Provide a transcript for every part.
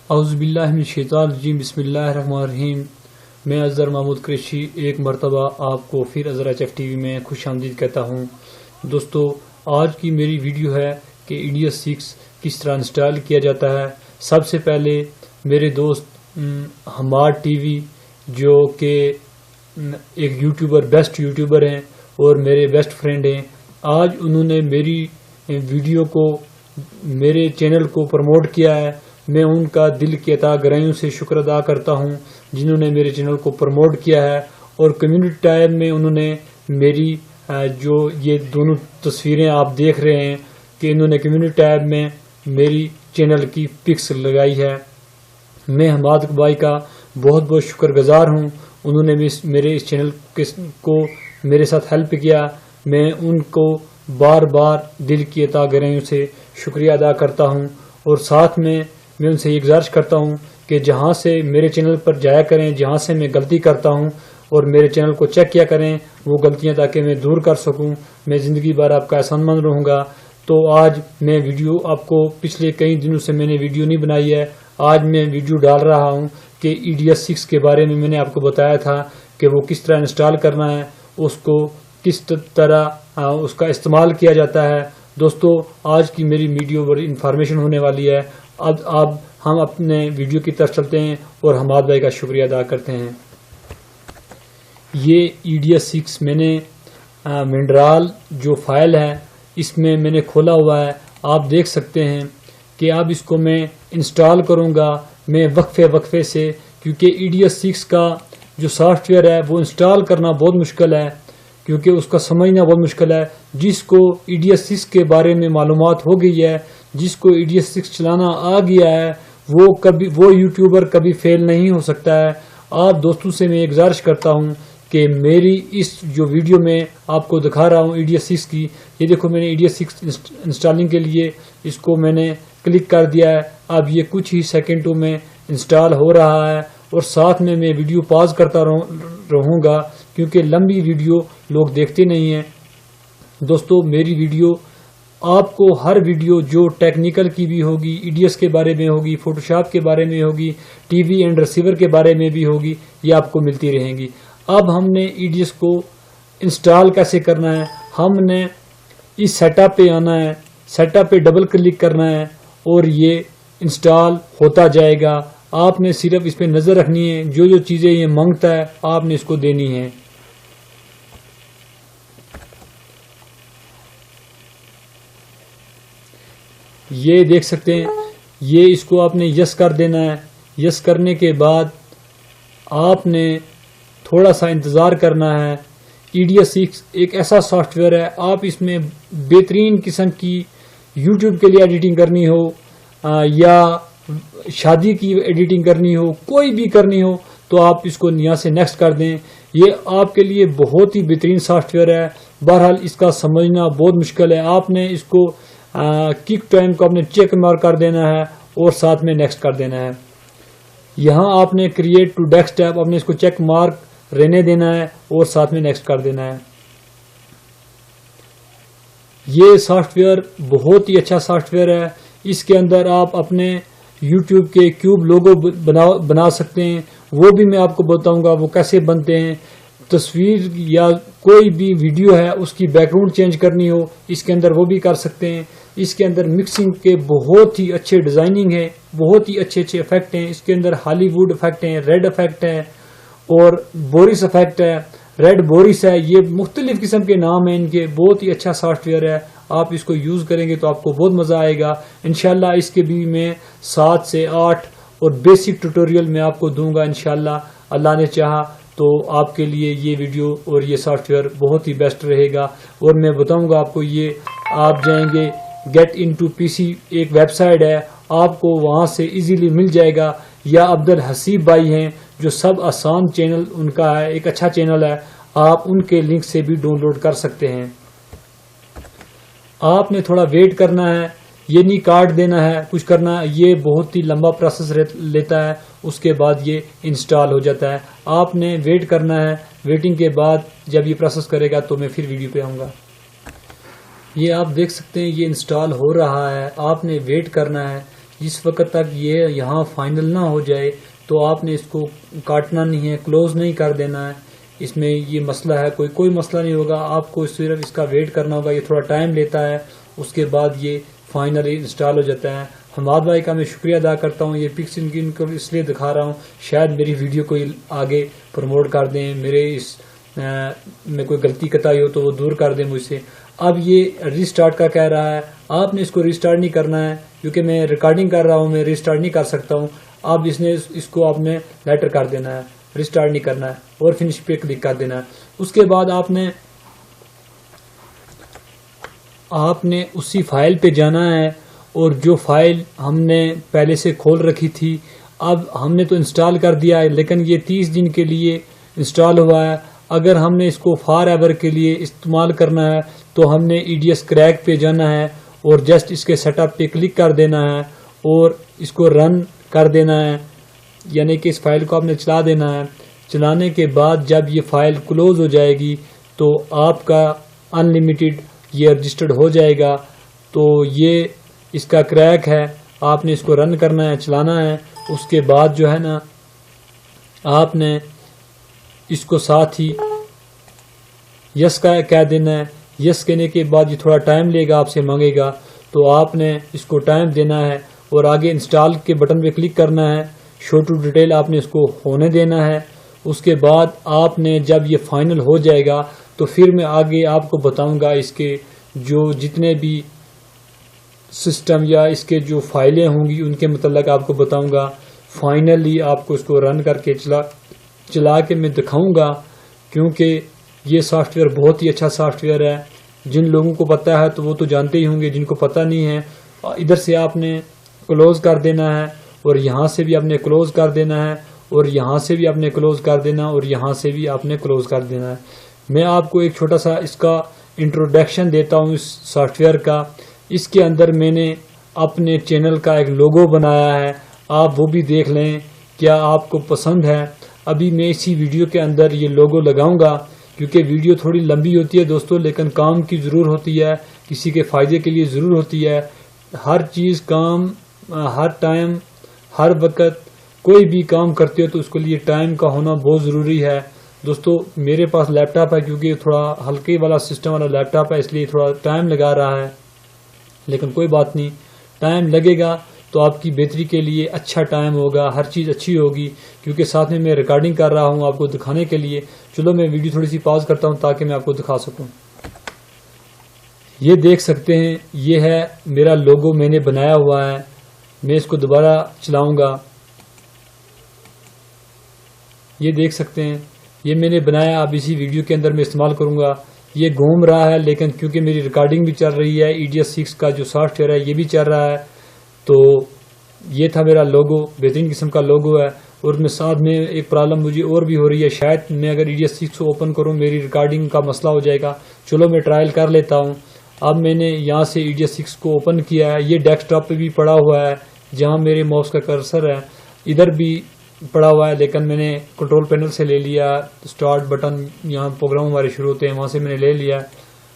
اعوذ باللہ من الشیطان الرجیم، بسم اللہ الرحمن الرحیم۔ میں اظہر محمود قریشی ایک مرتبہ آپ کو پھر Azhar H F T V میں خوش آمدید کہتا ہوں۔ دوستو، آج کی میری ویڈیو ہے کہ ایڈیس 6 کس طرح انسٹال کیا جاتا ہے۔ سب سے پہلے میرے دوست حماد ٹی وی جو کہ ایک یوٹیوبر، بیسٹ یوٹیوبر ہیں اور میرے بیسٹ فرینڈ ہیں، آج انہوں نے میری ویڈیو کو، میرے چینل کو پروموٹ کیا ہے۔ میں ان کا دل کی عطا گرائیوں سے شکر ادا کرتا ہوں جنہوں نے میرے چینل کو پروموٹ کیا ہے، اور کمیونٹی ٹیب میں انہوں نے میری جو یہ دونوں تصویریں آپ دیکھ رہے ہیں کہ انہوں نے کمیونٹی ٹیب میں میری چینل کی پکس لگائی ہے۔ میں حماد بھائی کا بہت بہت شکر گزار ہوں، انہوں نے میرے اس چینل کو میرے ساتھ ہیلپ کیا۔ میں ان کو بار بار دل کی عطا گرائیوں سے شکریہ ادا کرتا ہوں، اور ساتھ میں ان سے یہ گزارش کرتا ہوں کہ جہاں سے میرے چینل پر جایا کریں، جہاں سے میں غلطی کرتا ہوں، اور میرے چینل کو چیک کیا کریں وہ غلطیاں، تاکہ میں دور کر سکوں۔ میں زندگی بھر آپ کا احسان مند رہوں گا۔ تو آج میں ویڈیو آپ کو، پچھلے کئی دنوں سے میں نے ویڈیو نہیں بنائی ہے، آج میں ویڈیو ڈال رہا ہوں کہ ایڈیس 6 کے بارے میں نے آپ کو بتایا تھا کہ وہ کس طرح انسٹال کرنا ہے، اس کو کس طرح اس کا استعمال کیا جاتا ہے۔ دوستو، آج کی میری ویڈیو بڑی انفارمیشن ہونے والی ہے۔ اب ہم اپنے ویڈیو کی طرف چلتے ہیں اور حماد بھائی کا شکریہ ادا کرتے ہیں۔ یہ ایڈیس 6 میں نے منڈرال جو فائل ہے اس میں نے کھولا ہوا ہے۔ آپ دیکھ سکتے ہیں کہ اب اس کو میں انسٹال کروں گا میں وقفے سے، کیونکہ ایڈیس 6 کا جو سافٹ ویئر ہے وہ انسٹال کرنا بہت مشکل ہے، کیونکہ اس کا سمجھنا بہت مشکل ہے۔ جس کو ایڈیس 6 کے بارے میں معلومات ہو گئی ہے، جس کو ایڈیس 6 چلانا آ گیا ہے، وہ یوٹیوبر کبھی فیل نہیں ہو سکتا ہے۔ آپ دوستوں سے میں گزارش کرتا ہوں کہ میری اس جو ویڈیو میں آپ کو دکھا رہا ہوں ایڈیس 6 کی، یہ دیکھو میں نے ایڈیس 6 انسٹالنگ کے لیے اس کو میں نے کلک کر دیا ہے۔ اب یہ کچھ ہی سیکنڈوں میں انسٹال ہو رہا ہے، اور ساتھ میں ویڈیو پاز کرتا رہوں گا کیونکہ لمبی ویڈیو لوگ دیکھتے نہیں ہیں۔ دوستو، میری ویڈیو آپ کو ہر ویڈیو جو ٹیکنیکل کی بھی ہوگی، ایڈیس کے بارے میں ہوگی، فوٹوشاپ کے بارے میں ہوگی، ٹی وی اینڈ ریسیور کے بارے میں بھی ہوگی، یہ آپ کو ملتی رہیں گی۔ اب ہم نے ایڈیس کو انسٹال کیسے کرنا ہے، ہم نے اس سیٹ اپ پہ آنا ہے، سیٹ اپ پہ ڈبل کلک کرنا ہے اور یہ انسٹال ہوتا جائے گا۔ آپ نے صرف اس پہ نظر رکھنی ہے، جو چیزیں یہ مانگتا ہے آپ نے اس کو دینی ہے۔ یہ دیکھ سکتے ہیں، یہ اس کو آپ نے یس کر دینا ہے۔ یس کرنے کے بعد آپ نے تھوڑا سا انتظار کرنا ہے۔ ایڈیس 6 ایک ایسا سافٹ ویئر ہے، آپ اس میں بہترین قسم کی یوٹیوب کے لیے ایڈیٹنگ کرنی ہو یا شادی کی ایڈیٹنگ کرنی ہو، کوئی بھی کرنی ہو، تو آپ اس کو یہاں سے نیکسٹ کر دیں۔ یہ آپ کے لیے بہت ہی بہترین سافٹ ویئر ہے۔ بہرحال اس کا سمجھنا بہت مشکل ہے، آپ نے اس کو کک ٹائم کو اپنے چیک مارک کر دینا ہے اور ساتھ میں نیکسٹ کر دینا ہے۔ یہاں آپ نے کریٹ ٹو ڈیسک ٹاپ، آپ نے اس کو چیک مارک رہنے دینا ہے اور ساتھ میں نیکسٹ کر دینا ہے۔ یہ سافٹ ویئر بہت ہی اچھا سافٹ ویئر ہے۔ اس کے اندر آپ اپنے یوٹیوب کے کیوب لوگو بنا سکتے ہیں، وہ بھی میں آپ کو بتاؤں گا وہ کیسے بنتے ہیں۔ تصویر یا کوئی بھی ویڈیو ہے اس کی بیک گراؤنڈ چینج کرنی ہو، اس کے اندر وہ بھی کر سکتے ہیں۔ اس کے اندر مکسنگ کے بہت ہی اچھے ڈیزائننگ ہے، بہت ہی اچھے افیکٹ ہیں۔ اس کے اندر ہالی ووڈ افیکٹ ہیں، ریڈ افیکٹ ہے اور بورس افیکٹ ہے، ریڈ بورس ہے، یہ مختلف قسم کے نام ہیں ان کے۔ بہت ہی اچھا سافٹ ویئر ہے، آپ اس کو یوز کریں گے تو آپ کو بہت مزہ آئے گا انشاءاللہ۔ اس کے بھی میں 7 سے 8 اور بیسک ٹیوٹوریل میں آپ کو دوں گا انشاءاللہ، اللہ نے چاہا تو آپ کے لیے یہ ویڈیو اور یہ سافٹ ویئر بہت ہی بیسٹ رہے گا۔ اور میں بتاؤں گا آپ کو، یہ آپ جائیں گے گیٹ انٹو پی سی ایک ویب سائٹ ہے، آپ کو وہاں سے ایزیلی مل جائے گا، یا عبدالحسیب بھائی ہیں جو سب آسان چینل ان کا ہے، ایک اچھا چینل ہے، آپ ان کے لنک سے بھی ڈاؤن لوڈ کر سکتے ہیں۔ آپ نے تھوڑا ویٹ کرنا ہے، یہ نہیں کاٹ دینا ہے، کچھ کرنا ہے، یہ بہت ہی لمبا پروسیس لیتا ہے، اس کے بعد یہ انسٹال ہو جاتا ہے۔ آپ نے ویٹ کرنا ہے، ویٹنگ کے بعد جب یہ پروسیس کرے گا تو میں پھر ویڈیو پہ آؤں گا۔ یہ آپ دیکھ سکتے ہیں یہ انسٹال ہو رہا ہے، آپ نے ویٹ کرنا ہے جس وقت تک یہ یہاں فائنل نہ ہو جائے تو آپ نے اس کو کاٹنا نہیں ہے، کلوز نہیں کر دینا ہے۔ اس میں یہ مسئلہ ہے، کوئی مسئلہ نہیں ہوگا، آپ کو صرف اس کا ویٹ کرنا ہوگا۔ یہ تھوڑا ٹائم لیتا ہے، اس کے بعد یہ فائنلی انسٹال ہو جاتا ہے۔ حماد بھائی کا میں شکریہ ادا کرتا ہوں، یہ پکس ان کو اس لیے دکھا رہا ہوں شاید میری ویڈیو کو آگے پروموٹ کر دیں، میرے اس میں کوئی غلطی کتائی ہو تو وہ دور کر دیں مجھ سے۔ اب یہ ریسٹارٹ کا کہہ رہا ہے، آپ نے اس کو ریسٹارٹ نہیں کرنا ہے کیونکہ میں ریکارڈنگ کر رہا ہوں، میں ریسٹارٹ نہیں کر سکتا ہوں۔ اب اس کو آپ نے لیٹر کر دینا ہے، ریسٹارٹ نہیں کرنا ہے اور فنش پہ کلک کر دینا ہے۔ اس کے بعد آپ نے اسی فائل پہ جانا ہے، اور جو فائل ہم نے پہلے سے کھول رکھی تھی اب ہم نے تو انسٹال کر دیا ہے، لیکن یہ 30 دن کے لیے انسٹال ہوا ہے۔ اگر ہم نے اس کو فار ایور کے لیے استعمال کرنا ہے تو ہم نے EDS کریک پہ جانا ہے اور جسٹ اس کے سیٹ اپ پہ کلک کر دینا ہے اور اس کو رن کر دینا ہے، یعنی کہ اس فائل کو آپ نے چلا دینا ہے۔ چلانے کے بعد جب یہ فائل کلوز ہو جائے گی تو آپ کا ان لمیٹڈ یہ رجسٹرڈ ہو جائے گا۔ تو یہ اس کا کریک ہے، آپ نے اس کو رن کرنا ہے، چلانا ہے۔ اس کے بعد جو ہے نا آپ نے اس کو ساتھ ہی یس کا کہہ دینا ہے۔ یس کہنے کے بعد یہ تھوڑا ٹائم لے گا، آپ سے مانگے گا، تو آپ نے اس کو ٹائم دینا ہے اور آگے انسٹال کے بٹن پہ کلک کرنا ہے۔ شو ٹو ڈیٹیل آپ نے اس کو ہونے دینا ہے۔ اس کے بعد آپ نے جب یہ فائنل ہو جائے گا تو پھر میں آگے آپ کو بتاؤں گا اس کے جو جتنے بھی سسٹم یا اس کے جو فائلیں ہوں گی ان کے متعلق آپ کو بتاؤں گا۔ فائنلی آپ کو اس کو رن کر کے چلا کے میں دکھاؤں گا، کیونکہ یہ سافٹ ویئر بہت ہی اچھا سافٹ ویئر ہے۔ جن لوگوں کو پتہ ہے تو وہ تو جانتے ہی ہوں گے، جن کو پتہ نہیں ہے ادھر سے آپ نے کلوز کر دینا ہے اور یہاں سے بھی آپ نے کلوز کر دینا ہے اور یہاں سے بھی آپ نے کلوز کر دینا اور یہاں سے بھی آپ نے کلوز کر دینا ہے۔ میں آپ کو ایک چھوٹا سا اس کا انٹروڈکشن دیتا ہوں اس سافٹ ویئر کا۔ اس کے اندر میں نے اپنے چینل کا ایک لوگو بنایا ہے، آپ وہ بھی دیکھ لیں کیا آپ کو پسند ہے۔ ابھی میں اسی ویڈیو کے اندر یہ لوگو لگاؤں گا، کیونکہ ویڈیو تھوڑی لمبی ہوتی ہے دوستو، لیکن کام کی ضرور ہوتی ہے، کسی کے فائدے کے لیے ضرور ہوتی ہے۔ ہر چیز کام ہر ٹائم ہر وقت کوئی بھی کام کرتے ہو تو اس کے لیے ٹائم کا ہونا بہت ضروری ہے۔ دوستو میرے پاس لیپ ٹاپ ہے، کیونکہ تھوڑا ہلکے والا سسٹم والا لیپ ٹاپ ہے، اس لیے تھوڑا ٹائم لگا رہا ہے، لیکن کوئی بات نہیں، ٹائم لگے گا تو آپ کی بہتری کے لیے اچھا ٹائم ہوگا، ہر چیز اچھی ہوگی، کیونکہ ساتھ میں ریکارڈنگ کر رہا ہوں آپ کو دکھانے کے لیے۔ چلو میں ویڈیو تھوڑی سی پاز کرتا ہوں تاکہ میں آپ کو دکھا سکوں۔ یہ دیکھ سکتے ہیں، یہ ہے میرا لوگو، میں نے بنایا ہوا ہے۔ میں اس کو دوبارہ چلاؤں گا، یہ دیکھ سکتے ہیں، یہ میں نے بنایا، اب اسی ویڈیو کے اندر میں استعمال کروں گا۔ یہ گھوم رہا ہے، لیکن کیونکہ میری ریکارڈنگ بھی چل رہی ہے، EDS 6 کا جو سافٹ ویئر ہے یہ بھی چل رہا ہے، تو یہ تھا میرا لوگو، بہترین قسم کا لوگو ہے۔ اور میں ساتھ میں ایک پرابلم مجھے اور بھی ہو رہی ہے، شاید میں اگر EDS 6 کو اوپن کروں میری ریکارڈنگ کا مسئلہ ہو جائے گا۔ چلو میں ٹرائل کر لیتا ہوں۔ اب میں نے یہاں سے EDS 6 کو اوپن کیا ہے، یہ ڈیسک ٹاپ پہ بھی پڑا ہوا ہے جہاں میرے ماؤس کا کرسر ہے، ادھر بھی پڑا ہوا ہے، لیکن میں نے کنٹرول پینل سے لے لیا، سٹارٹ بٹن یہاں پروگرام ہمارے شروع ہوتے ہیں وہاں سے میں نے لے لیا۔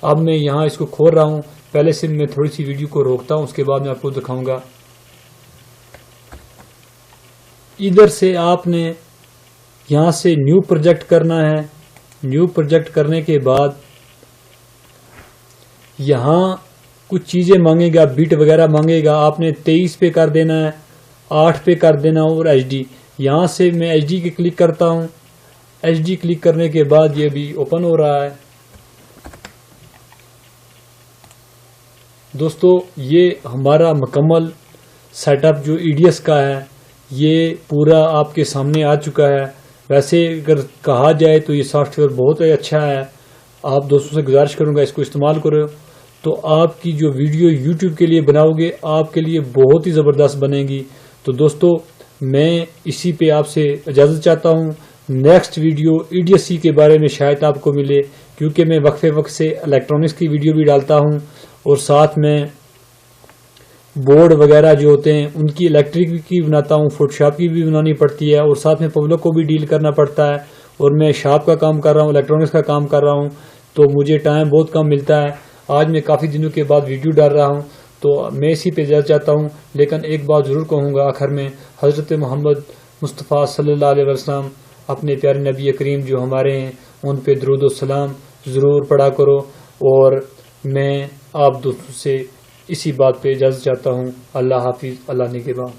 اب میں یہاں اس کو کھول رہا ہوں، پہلے سے میں تھوڑی سی ویڈیو کو روکتا ہوں، اس کے بعد میں آپ کو دکھاؤں گا۔ ادھر سے آپ نے یہاں سے نیو پروجیکٹ کرنا ہے۔ نیو پروجیکٹ کرنے کے بعد یہاں کچھ چیزیں مانگے گا، بیٹ وغیرہ مانگے گا، آپ نے 23 پہ کر دینا ہے، 8 پہ کر دینا اور HD۔ یہاں سے میں HD کے کلک کرتا ہوں، HD کلک کرنے کے بعد یہ بھی اوپن ہو رہا ہے۔ دوستو یہ ہمارا مکمل سیٹ اپ جو EDS کا ہے یہ پورا آپ کے سامنے آ چکا ہے۔ ویسے اگر کہا جائے تو یہ سافٹ ویئر بہت ہی اچھا ہے، آپ دوستوں سے گزارش کروں گا اس کو استعمال کرو، تو آپ کی جو ویڈیو YouTube کے لیے بناؤ گے آپ کے لیے بہت ہی زبردست بنے گی۔ تو دوستو میں اسی پہ آپ سے اجازت چاہتا ہوں، نیکسٹ ویڈیو EDS کے بارے میں شاید آپ کو ملے، کیونکہ میں وقت سے الیکٹرانکس کی ویڈیو بھی ڈالتا ہوں اور ساتھ میں بورڈ وغیرہ جو ہوتے ہیں ان کی الیکٹرک کی بناتا ہوں، فوٹو شاپ کی بھی بنانی پڑتی ہے، اور ساتھ میں پبلک کو بھی ڈیل کرنا پڑتا ہے، اور میں شاپ کا کام کر رہا ہوں، الیکٹرانکس کا کام کر رہا ہوں، تو مجھے ٹائم بہت کم ملتا ہے۔ آج میں کافی دنوں کے بعد ویڈیو ڈال رہا ہوں، تو میں اسی پہ اجازت چاہتا ہوں، لیکن ایک بات ضرور کہوں گا آخر میں، حضرت محمد مصطفیٰ صلی اللہ علیہ وسلم اپنے پیارے نبی کریم جو ہمارے ہیں ان پہ درود و سلام ضرور پڑھا کرو، اور میں آپ دوستوں سے اسی بات پہ اجازت چاہتا ہوں۔ اللہ حافظ، اللہ نگہبان۔